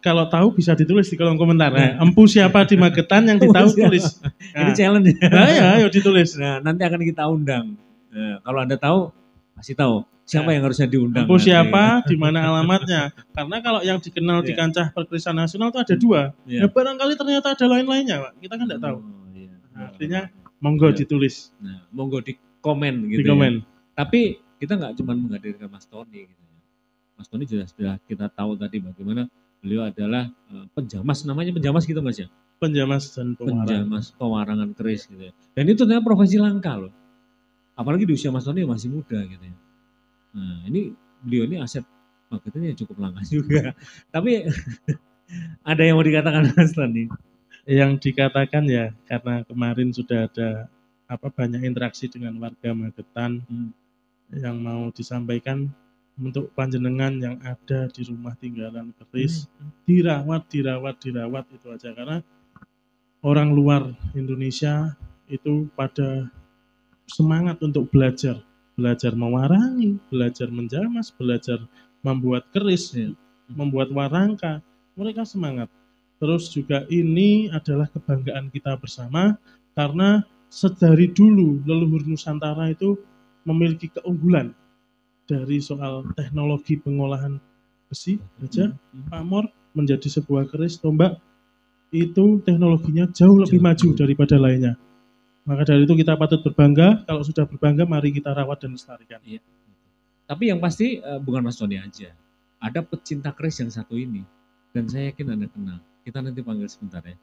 kalau tahu bisa ditulis di kolom komentar. Nah, empu siapa di Magetan yang ditahu tulis. Nah,
ini challenge.
Nah, ya, ayo ditulis.
Nah, nanti akan kita undang. Nah, kalau Anda tahu, kasih tahu siapa yang harusnya diundang.
Empu siapa, di mana alamatnya. Karena kalau yang dikenal di kancah perkerisan nasional itu ada dua. Ya barangkali ternyata ada lain-lainnya, Pak. Kita kan tidak tahu. Nah, artinya monggo ditulis.
Nah, monggo di komen gitu.
Di komen.
Tapi kita nggak cuma menghadirkan Mas Tony gitu. Mas Tony sudah kita tahu tadi bagaimana beliau adalah penjamas, namanya penjamas gitu Mas ya.
Penjamas dan pewarangan.
Penjamas pewarangan keris gitu ya. Dan itu ternyata profesi langka loh. Apalagi di usia Mas Tony masih muda gitu ya. Nah, ini beliau ini aset marketingnya cukup langka juga. Tapi ada yang mau dikatakan Mas Tony?
Yang dikatakan ya karena kemarin sudah ada banyak interaksi dengan warga Magetan yang mau disampaikan untuk panjenengan yang ada di rumah tinggalan keris, dirawat itu aja, karena orang luar Indonesia itu pada semangat untuk belajar mewarangi, belajar menjamas, belajar membuat keris, membuat warangka, mereka semangat. Terus juga ini adalah kebanggaan kita bersama karena sedari dulu leluhur Nusantara itu memiliki keunggulan dari soal teknologi pengolahan besi, baja, pamor menjadi sebuah keris, tombak, itu teknologinya jauh lebih maju daripada lainnya. Maka dari itu kita patut berbangga, kalau sudah berbangga mari kita rawat dan lestarikan.
Iya. Tapi yang pasti bukan Mas Tony aja, ada pecinta keris yang satu ini, dan saya yakin Anda kenal, kita nanti panggil sebentar ya.